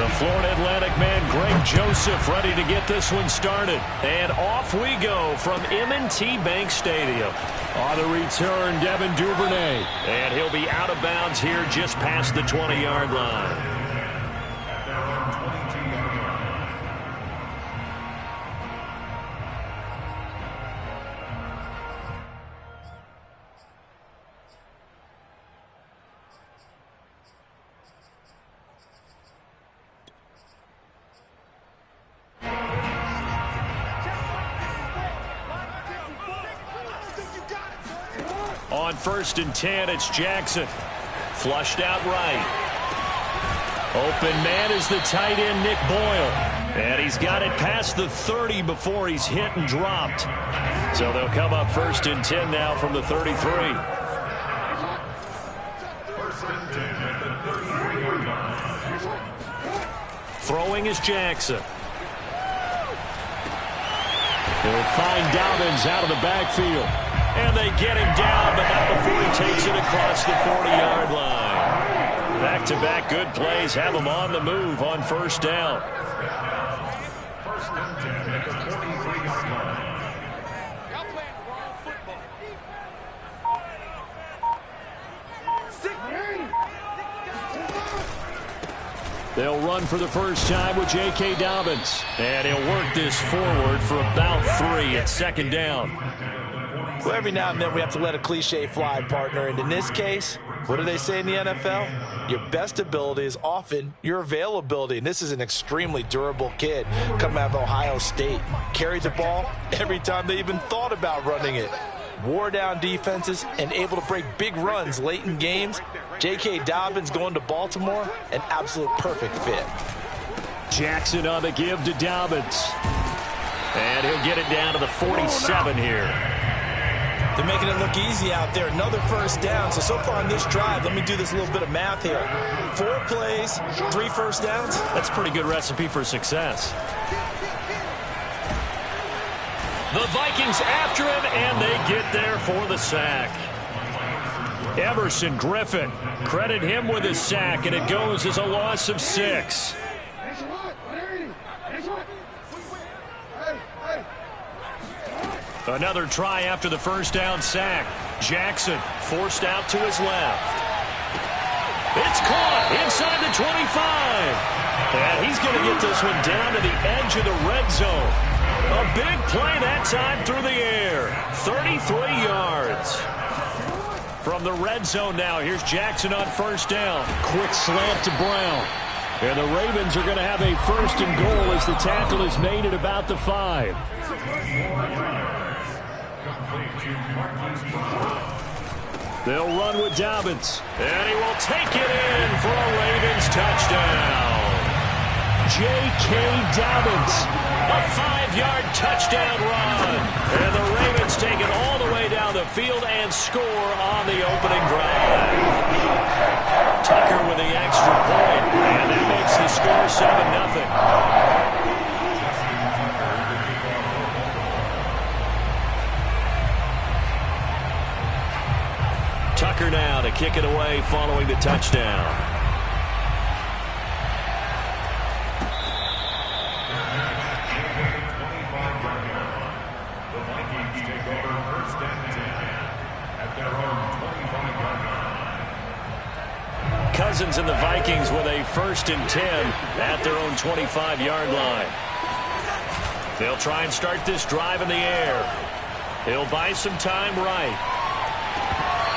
The Florida Atlantic man, Greg Joseph, ready to get this one started. And off we go from M&T Bank Stadium. On the return, Devin Duvernay. And he'll be out of bounds here just past the 20-yard line. On 1st and 10, it's Jackson. Flushed out right. Open man is the tight end, Nick Boyle. And he's got it past the 30 before he's hit and dropped. So they'll come up 1st and 10 now from the 33. Throwing is Jackson. He'll find Dobbins out of the backfield. And they get him down, but not before he takes it across the 40-yard line. Back-to-back good plays have him on the move on 1st down. First and 10 at the 43-yard line. Y'all playing wrong football. They'll run for the first time with J.K. Dobbins. And he'll work this forward for about 3 at 2nd down. Well, every now and then we have to let a cliche fly, partner. And in this case, what do they say in the NFL? Your best ability is often your availability. And this is an extremely durable kid coming out of Ohio State. Carried the ball every time they even thought about running it. Wore down defenses and able to break big runs late in games. J.K. Dobbins going to Baltimore, an absolute perfect fit. Jackson on the give to Dobbins. And he'll get it down to the 47 here. They're making it look easy out there. Another first down. So far on this drive, let me do this little bit of math here. 4 plays, 3 first downs. That's a pretty good recipe for success. The Vikings after him, and they get there for the sack. Everson Griffin, credit him with his sack, and it goes as a loss of 6. Another try after the first down sack. Jackson forced out to his left. It's caught inside the 25. And he's going to get this one down to the edge of the red zone. A big play that time through the air. 33 yards. From the red zone now, here's Jackson on first down. Quick slant to Brown. And the Ravens are going to have a 1st and goal as the tackle is made at about the 5. They'll run with Dobbins. And he will take it in for a Ravens touchdown. J.K. Dobbins, a 5-yard touchdown run. And the Ravens take it all the way down the field and score on the opening drive. Tucker with the extra point, and that makes the score 7-0. Tucker now to kick it away following the touchdown. Cousins and the Vikings with a 1st and 10 at their own 25-yard line. They'll try and start this drive in the air. He'll buy some time right.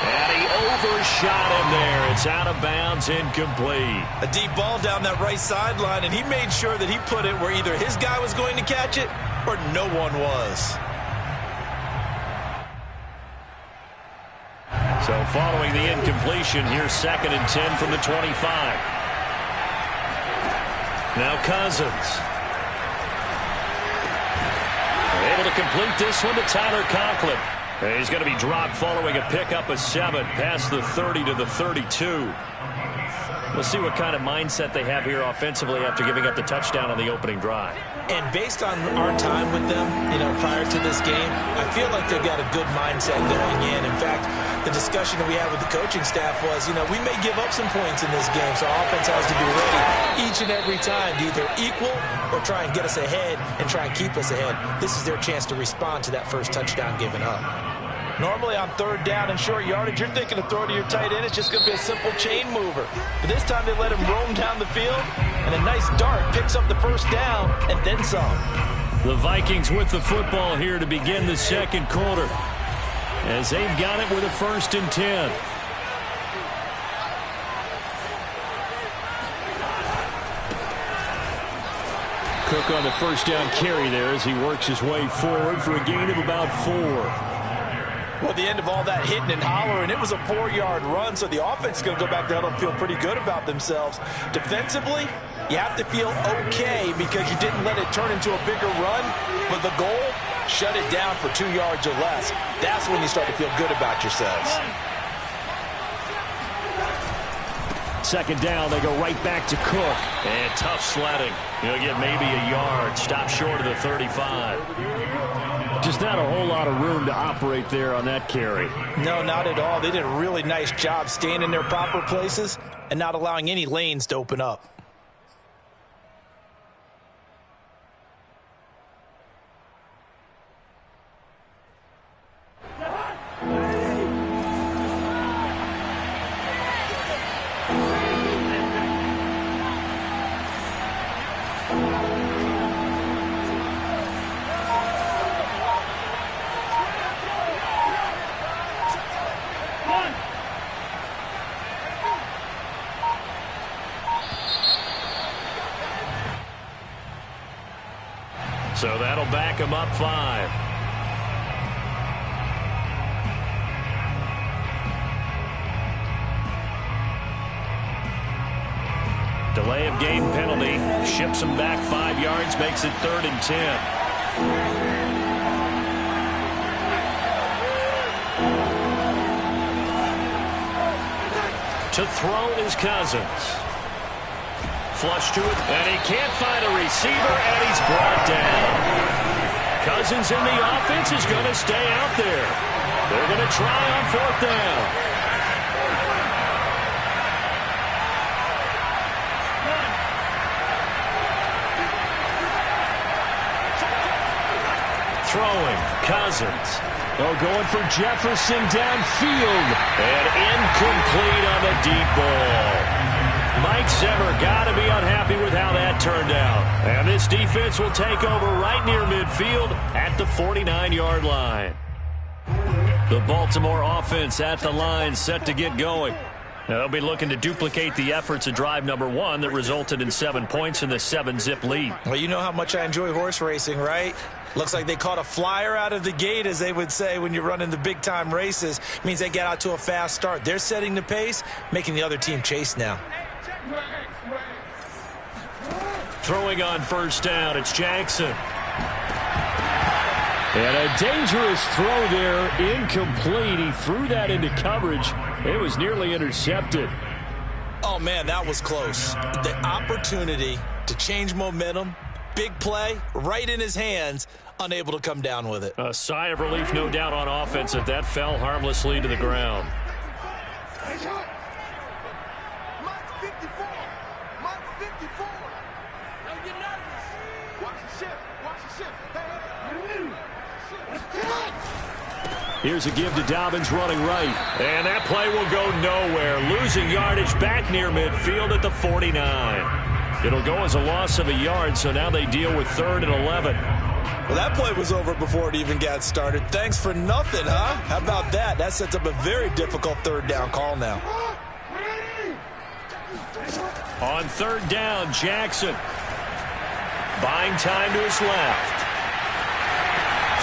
And he overshot him there. It's out of bounds, incomplete. A deep ball down that right sideline, and he made sure that he put it where either his guy was going to catch it or no one was. So following the incompletion, here's 2nd and 10 from the 25. Now Cousins. Able to complete this one to Tyler Conklin. He's going to be dropped following a pickup of 7 past the 30 to the 32. We'll see what kind of mindset they have here offensively after giving up the touchdown on the opening drive. And based on our time with them, prior to this game, I feel like they've got a good mindset going in. In fact, the discussion that we had with the coaching staff was, we may give up some points in this game, so our offense has to be ready each and every time to either equal or try and get us ahead and try and keep us ahead. This is their chance to respond to that first touchdown given up. Normally on third down and short yardage, you're thinking to throw to your tight end. It's just going to be a simple chain mover. But this time they let him roam down the field, and a nice dart picks up the first down and then some. The Vikings with the football here to begin the second quarter, as they've got it with a 1st and 10. Cook on the first down carry there as he works his way forward for a gain of about 4. Well, at the end of all that hitting and hollering, it was a 4-yard run, so the offense is going to go back there and feel pretty good about themselves. Defensively, you have to feel okay because you didn't let it turn into a bigger run, but the goal, shut it down for 2 yards or less. That's when you start to feel good about yourselves. Second down, they go right back to Cook. And tough sledding. He'll get maybe a yard. Stop short of the 35. Just not a whole lot of room to operate there on that carry. No, not at all. They did a really nice job staying in their proper places and not allowing any lanes to open up. So that'll back him up 5. Delay of game penalty. Ships him back 5 yards, makes it 3rd and 10. To throw is Cousins. Flush to it, and he can't find a receiver, and he's brought down. Cousins in the offense is going to stay out there. They're going to try on 4th down. Throwing, Cousins. Oh, going for Jefferson downfield, and incomplete on the deep ball. Mike Zimmer got to be unhappy with how that turned out. And this defense will take over right near midfield at the 49-yard line. The Baltimore offense at the line, set to get going. Now, they'll be looking to duplicate the efforts of drive number 1 that resulted in 7 points in the 7-zip lead. Well, you know how much I enjoy horse racing, right? Looks like they caught a flyer out of the gate, as they would say when you're running the big-time races. It means they get out to a fast start. They're setting the pace, making the other team chase now. Throwing on 1st down, it's Jackson. And a dangerous throw there, incomplete. He threw that into coverage. It was nearly intercepted. Oh, man, that was close. The opportunity to change momentum, big play, right in his hands, unable to come down with it. A sigh of relief, no doubt, on offense that that fell harmlessly to the ground. Here's a give to Dobbins running right. And that play will go nowhere. Losing yardage back near midfield at the 49. It'll go as a loss of a yard, so now they deal with 3rd and 11. Well, that play was over before it even got started. Thanks for nothing, huh? How about that? That sets up a very difficult 3rd down call now. On 3rd down, Jackson. Buying time to his left.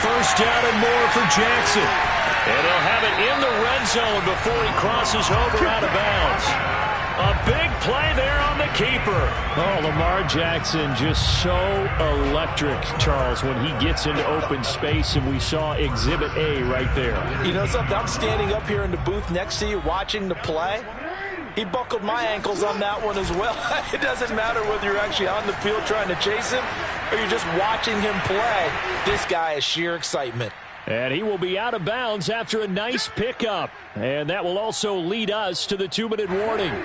1st down and more for Jackson. And he'll have it in the red zone before he crosses over out of bounds. A big play there on the keeper. Oh, Lamar Jackson just so electric, Charles, when he gets into open space, and we saw Exhibit A right there. You know something? I'm standing up here in the booth next to you watching the play. He buckled my ankles on that one as well. It doesn't matter whether you're actually on the field trying to chase him or you're just watching him play. This guy is sheer excitement. And he will be out of bounds after a nice pickup. And that will also lead us to the 2-minute warning.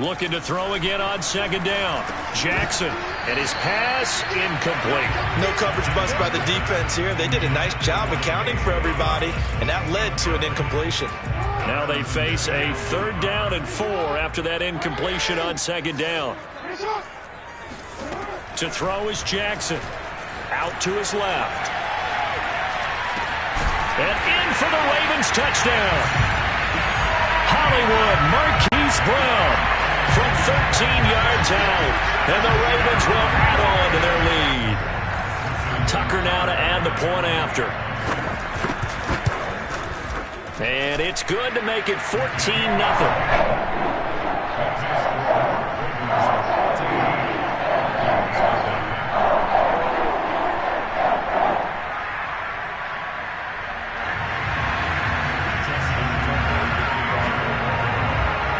Looking to throw again on second down. Jackson, and his pass incomplete. No coverage bust by the defense here. They did a nice job accounting for everybody, and that led to an incompletion. Now they face a 3rd down and 4 after that incompletion on second down. To throw is Jackson. Out to his left. And in for the Ravens touchdown. Hollywood Marquise Brown from 13 yards out. And the Ravens will add on to their lead. Tucker now to add the point after. And it's good to make it 14-0.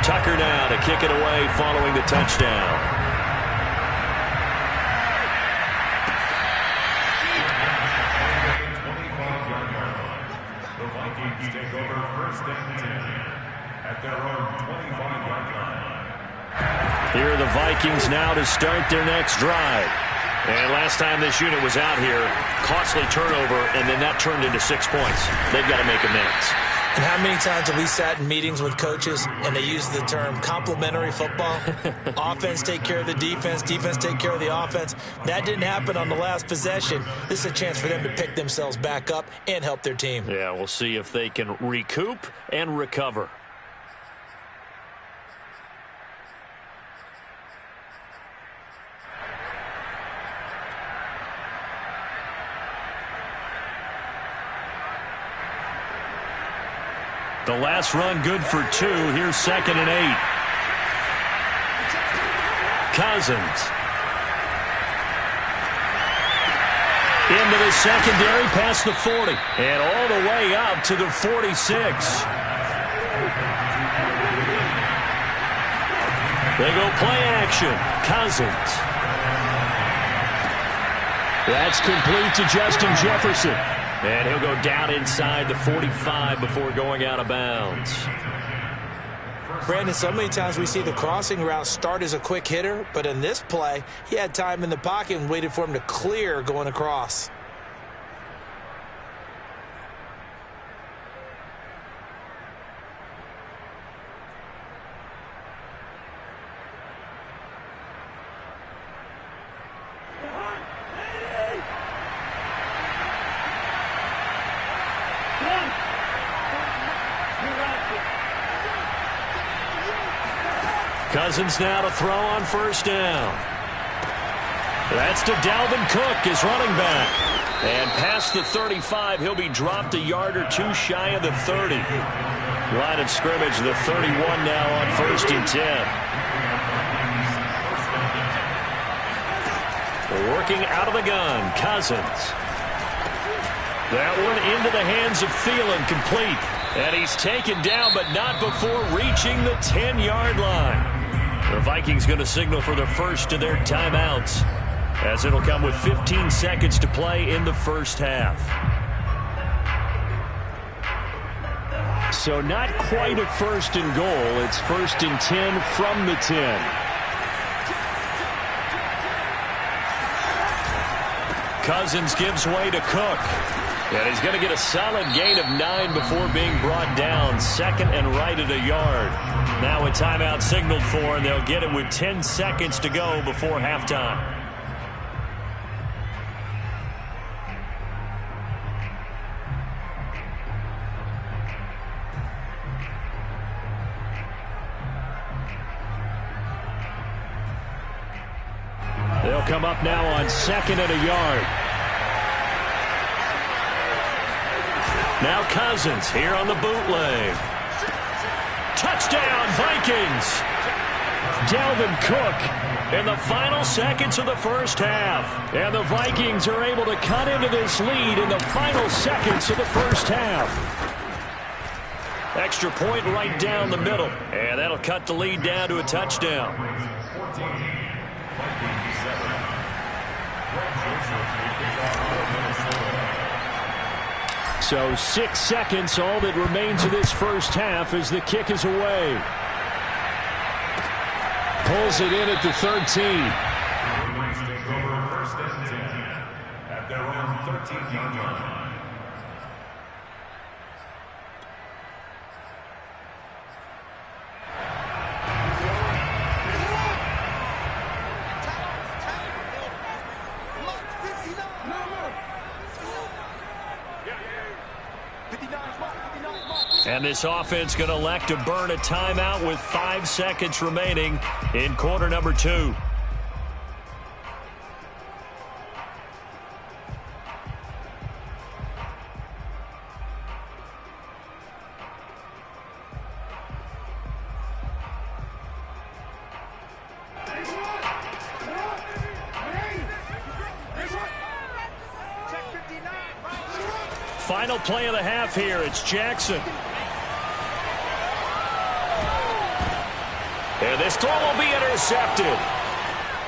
Tucker now to kick it away following the touchdown. The Vikings take over 1st and 10 at their own 25-yard line. Here are the Vikings now to start their next drive. And last time this unit was out here, costly turnover, and then that turned into 6 points. They've got to make amends. And how many times have we sat in meetings with coaches and they use the term complementary football? Offense take care of the defense, defense take care of the offense. That didn't happen on the last possession. This is a chance for them to pick themselves back up and help their team. Yeah, we'll see if they can recoup and recover. The last run good for 2. Here's 2nd and 8. Cousins. Into the secondary past the 40. And all the way up to the 46. They go play action. Cousins. That's complete to Justin Jefferson. And he'll go down inside the 45 before going out of bounds. Brandon, so many times we see the crossing route start as a quick hitter, but in this play, he had time in the pocket and waited for him to clear going across. Cousins now to throw on 1st down. That's to Dalvin Cook, his running back. And past the 35, he'll be dropped a yard or 2 shy of the 30. Line of scrimmage, the 31 now on 1st and 10. Working out of the gun, Cousins. That one into the hands of Thielen, complete. And he's taken down, but not before reaching the 10-yard line. The Vikings going to signal for the first of their timeouts, as it'll come with 15 seconds to play in the first half. So not quite a 1st and goal. It's 1st and 10 from the 10. Cousins gives way to Cook. And he's going to get a solid gain of 9 before being brought down. 2nd and right at a yard. Now a timeout signaled for, and they'll get it with 10 seconds to go before halftime. They'll come up now on 2nd and a yard. Now Cousins here on the bootleg. Touchdown, Vikings! Dalvin Cook in the final seconds of the first half. And the Vikings are able to cut into this lead in the final seconds of the first half. Extra point right down the middle. And that'll cut the lead down to a touchdown. So 6 seconds, all that remains of this first half as the kick is away. Pulls it in at the 13. Take over first and 10 at their own 13-yard line. And this offense going to elect to burn a timeout with 5 seconds remaining in quarter number 2. Final play of the half here. It's Jackson. And this throw will be intercepted.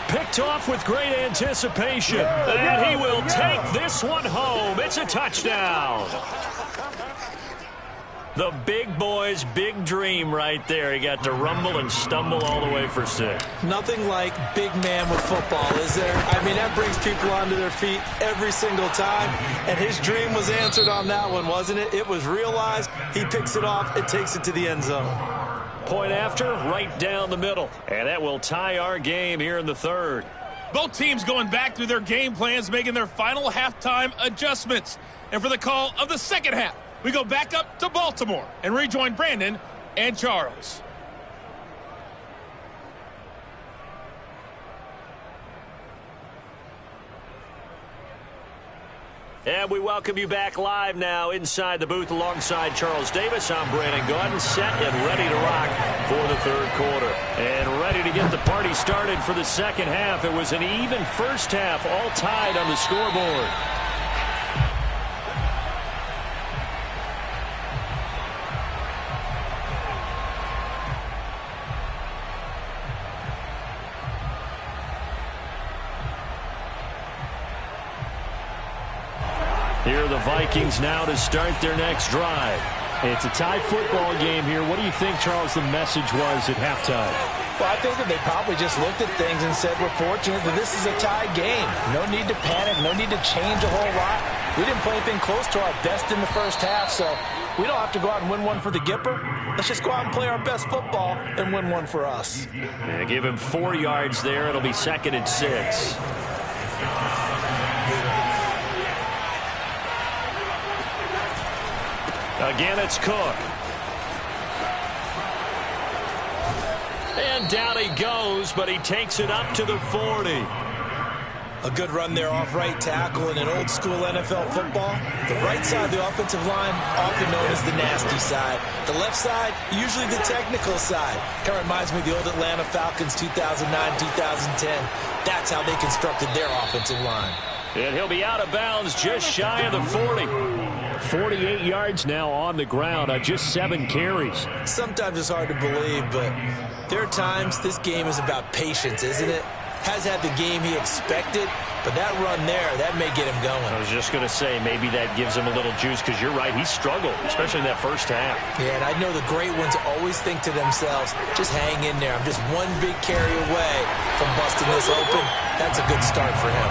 Picked off with great anticipation. And he will take this one home. It's a touchdown. The big boy's big dream right there. He got to rumble and stumble all the way for 6. Nothing like big man with football, is there? I mean, that brings people onto their feet every single time. And his dream was answered on that one, wasn't it? It was realized. He picks it off. It takes it to the end zone. Point after, right down the middle. And that will tie our game here in the 3rd. Both teams going back through their game plans, making their final halftime adjustments. And for the call of the second half, we go back up to Baltimore and rejoin Brandon and Charles. And we welcome you back live now inside the booth alongside Charles Davis. I'm Brandon Gaudin, set and ready to rock for the 3rd quarter. And ready to get the party started for the second half. It was an even first half, all tied on the scoreboard. Here are the Vikings now to start their next drive. It's a tie football game here. What do you think, Charles, the message was at halftime? Well, I think that they probably just looked at things and said, we're fortunate that this is a tie game. No need to panic. No need to change a whole lot. We didn't play anything close to our best in the first half, so we don't have to go out and win one for the Gipper. Let's just go out and play our best football and win one for us. Yeah, give him 4 yards there. It'll be 2nd and 6. Again, it's Cook. And down he goes, but he takes it up to the 40. A good run there off right tackle in an old school NFL football. The right side of the offensive line, often known as the nasty side. The left side, usually the technical side. Kind of reminds me of the old Atlanta Falcons 2009-2010. That's how they constructed their offensive line. And he'll be out of bounds just shy of the 40. 48 yards now on the ground on just 7 carries. Sometimes it's hard to believe, but there are times this game is about patience, isn't it? Has had the game he expected, but that run there, that may get him going. I was just going to say, maybe that gives him a little juice, because you're right, he struggled, especially in that first half. Yeah, and I know the great ones always think to themselves, just hang in there. I'm just one big carry away from busting this open. That's a good start for him.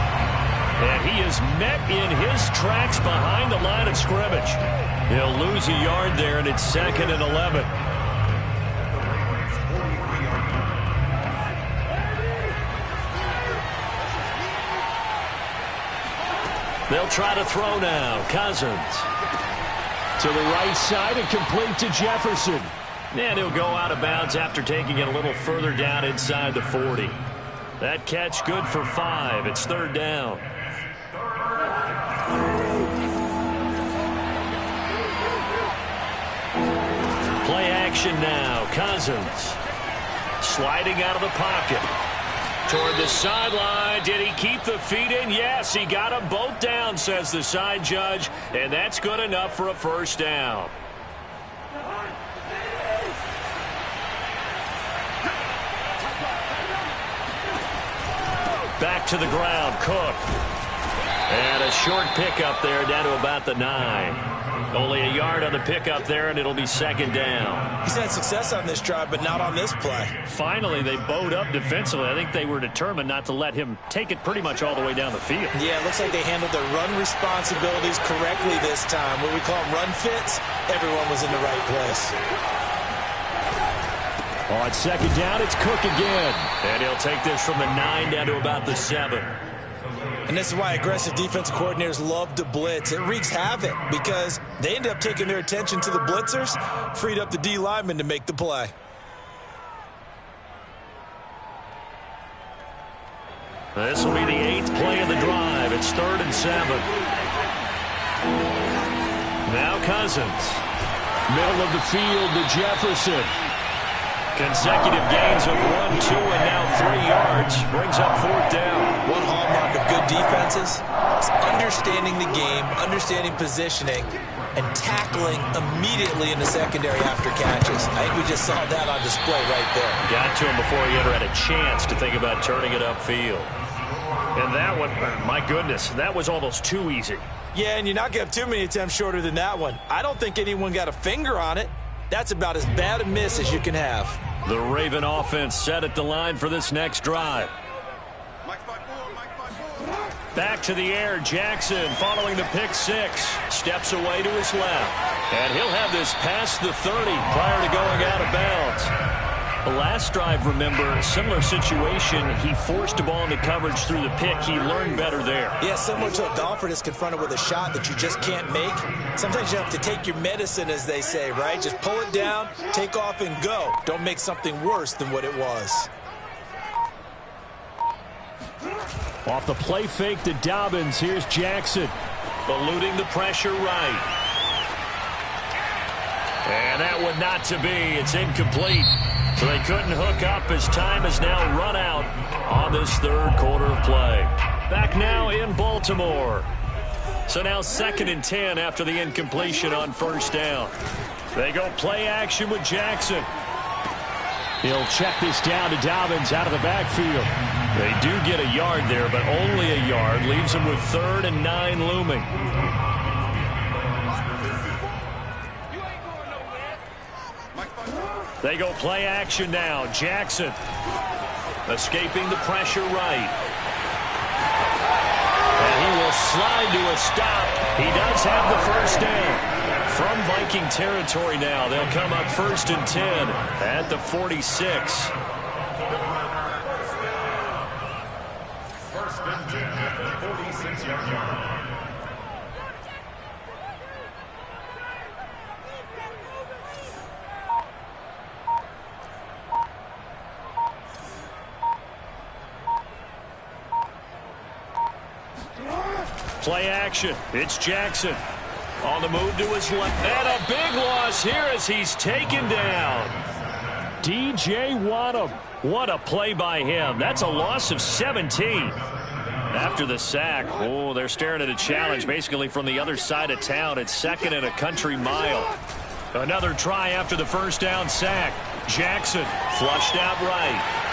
And he is met in his tracks behind the line of scrimmage. He'll lose a yard there, and it's 2nd and 11. They'll try to throw now. Cousins to the right side and complete to Jefferson. And he'll go out of bounds after taking it a little further down inside the 40. That catch good for 5. It's 3rd down. Play action now. Cousins sliding out of the pocket. Toward the sideline. Did he keep the feet in? Yes, he got them both down, says the side judge. And that's good enough for a first down. Back to the ground, Cook. And a short pickup there down to about the 9. Only a yard on the pickup there, and it'll be second down. He's had success on this drive, but not on this play. Finally, they bowed up defensively. I think they were determined not to let him take it pretty much all the way down the field. Yeah, it looks like they handled their run responsibilities correctly this time. What we call them run fits, everyone was in the right place. On second down, it's Cook again. And he'll take this from the 9 down to about the 7. And this is why aggressive defensive coordinators love to blitz. It wreaks havoc because they end up taking their attention to the blitzers, freed up the D lineman to make the play. This will be the 8th play of the drive. It's 3rd and 7. Now Cousins. Middle of the field to Jefferson. Consecutive gains of 1, 2, and now 3 yards. Brings up 4th down. One hallmark of good defenses is understanding the game, understanding positioning, and tackling immediately in the secondary after catches. I think we just saw that on display right there. Got to him before he ever had a chance to think about turning it upfield. And that one, my goodness, that was almost too easy. Yeah, and you're not going to have too many attempts shorter than that one. I don't think anyone got a finger on it. That's about as bad a miss as you can have. The Raven offense set at the line for this next drive. Back to the air, Jackson following the pick 6. Steps away to his left. And he'll have this past the 30 prior to going out of bounds. The last drive, remember, similar situation. He forced a ball into coverage through the pick. He learned better there. Yeah, similar to a golfer that's confronted with a shot that you just can't make. Sometimes you have to take your medicine, as they say, right? Just pull it down, take off, and go. Don't make something worse than what it was. Off the play fake to Dobbins. Here's Jackson. Eluding the pressure right. And that one not to be. It's incomplete. So they couldn't hook up as time has now run out on this 3rd quarter of play. Back now in Baltimore. So now 2nd and 10 after the incompletion on 1st down. They go play action with Jackson. He'll check this down to Dobbins out of the backfield. They do get a yard there, but only a yard. Leaves them with 3rd and 9 looming. They go play action now. Jackson escaping the pressure right. And he will slide to a stop. He does have the first down. From Viking territory now, they'll come up 1st and 10 at the 46. 1st and 10 at the 46-yard line. Play action. It's Jackson. On the move to his left. And a big loss here as he's taken down. D.J. Waddam. What a play by him. That's a loss of 17. After the sack, oh, they're staring at a challenge basically from the other side of town. It's 2nd and a country mile. Another try after the 1st down sack. Jackson flushed out right.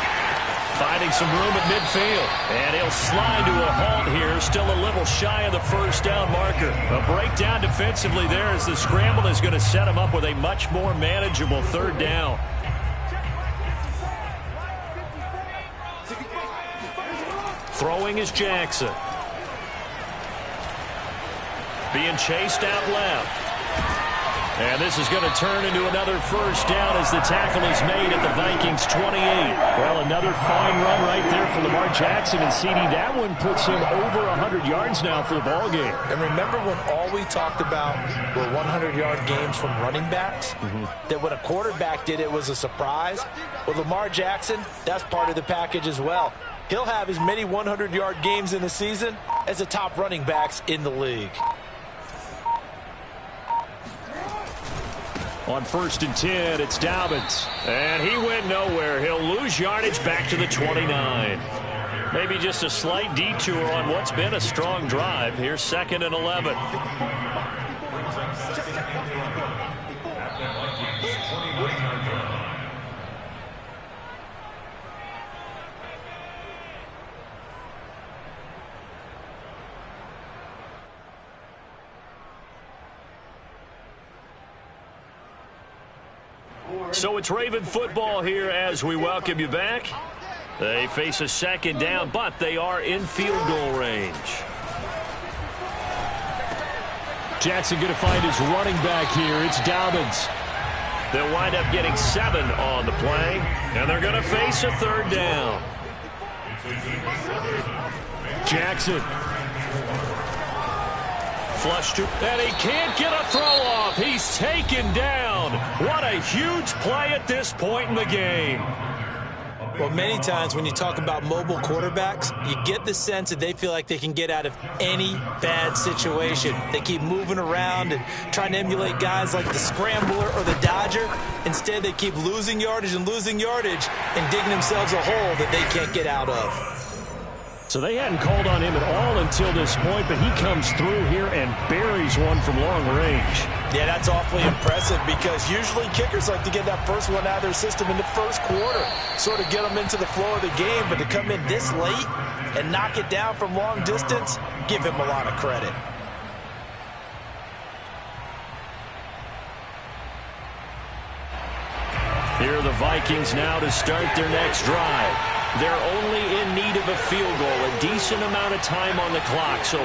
Finding some room at midfield. And he'll slide to a halt here. Still a little shy of the 1st down marker. A breakdown defensively there as the scramble is going to set him up with a much more manageable 3rd down. Throwing is Jackson. Being chased out left. And this is going to turn into another 1st down as the tackle is made at the Vikings 28. Well, another fine run right there for Lamar Jackson and CD. That one puts him over 100 yards now for the ball game. And remember when all we talked about were 100-yard games from running backs? That when a quarterback did it was a surprise? Well, Lamar Jackson, that's part of the package as well. He'll have as many 100-yard games in the season as the top running backs in the league. On 1st and 10, it's Dobbins. And he went nowhere. He'll lose yardage back to the 29. Maybe just a slight detour on what's been a strong drive. Here's 2nd and 11. So it's Raven football here as we welcome you back. They face a 2nd down, but they are in field goal range. Jackson going to find his running back here. It's Dobbins. They'll wind up getting 7 on the play, and they're going to face a 3rd down. Jackson. Flush to, and he can't get a throw off. He's taken down. What a huge play at this point in the game. Well, many times when you talk about mobile quarterbacks, you get the sense that they feel like they can get out of any bad situation. They keep moving around and trying to emulate guys like the Scrambler or the Dodger. Instead, they keep losing yardage and digging themselves a hole that they can't get out of. So they hadn't called on him at all until this point, but he comes through here and buries one from long range. Yeah, that's awfully impressive because usually kickers like to get that first one out of their system in the first quarter, sort of get them into the flow of the game, but to come in this late and knock it down from long distance, give him a lot of credit. Here are the Vikings now to start their next drive. They're only in need of a field goal, a decent amount of time on the clock. So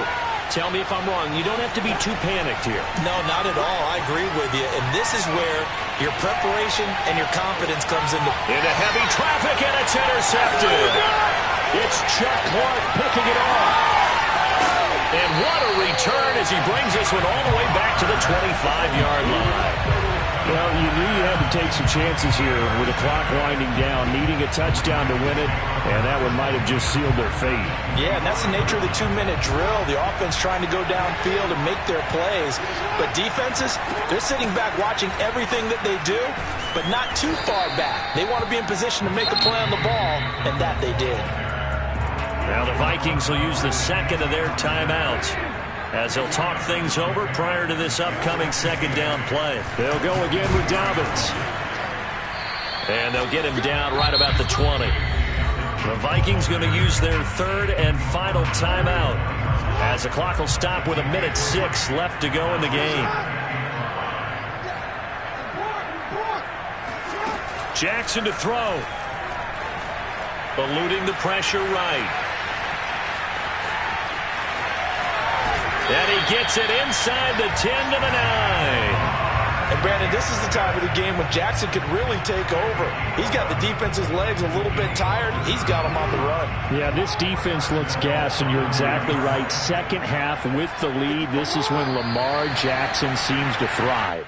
tell me if I'm wrong. You don't have to be too panicked here. No, not at all. I agree with you. And this is where your preparation and your confidence comes into heavy traffic, and it's intercepted. It's Chuck Clark picking it off. And what a return as he brings this one all the way back to the 25-yard line. Well, you knew you had to take some chances here with the clock winding down, needing a touchdown to win it, and that one might have just sealed their fate. Yeah, and that's the nature of the 2-minute drill. The offense trying to go downfield and make their plays. But defenses, they're sitting back watching everything that they do, but not too far back. They want to be in position to make a play on the ball, and that they did. Now the Vikings will use the 2nd of their timeouts as they'll talk things over prior to this upcoming 2nd down play. They'll go again with Dobbins. And they'll get him down right about the 20. The Vikings going to use their 3rd and final timeout as the clock will stop with 1:06 left to go in the game. Jackson to throw. Eluding the pressure right. And he gets it inside the 10 to the 9. And, Brandon, this is the time of the game when Jackson could really take over. He's got the defense's legs a little bit tired. He's got them on the run. Yeah, this defense looks gassed, and you're exactly right. 2nd half with the lead. This is when Lamar Jackson seems to thrive.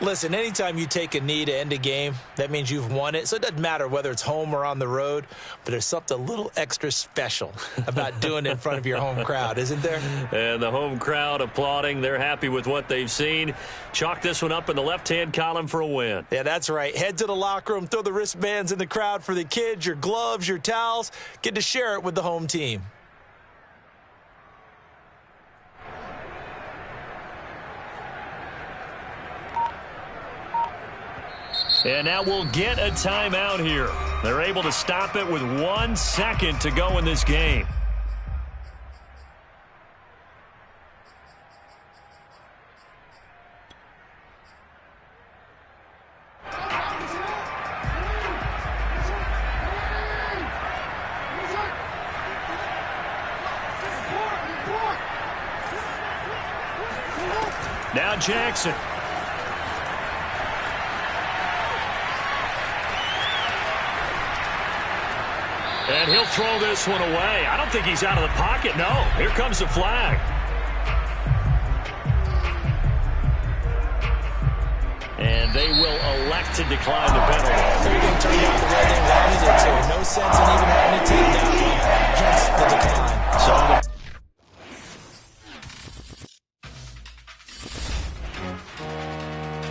Listen, anytime you take a knee to end a game, that means you've won it. So it doesn't matter whether it's home or on the road, but there's something a little extra special about doing it in front of your home crowd, isn't there? And the home crowd applauding. They're happy with what they've seen. Chalk this one up in the left-hand column for a win. Yeah, that's right. Head to the locker room, throw the wristbands in the crowd for the kids, your gloves, your towels. Get to share it with the home team. And now we'll get a timeout here. They're able to stop it with 1 second to go in this game. Now Jackson. And he'll throw this one away. I don't think he's out of the pocket. No, here comes the flag. And they will elect to decline the penalty. Everything turned out the way they wanted it to. No sense in even having to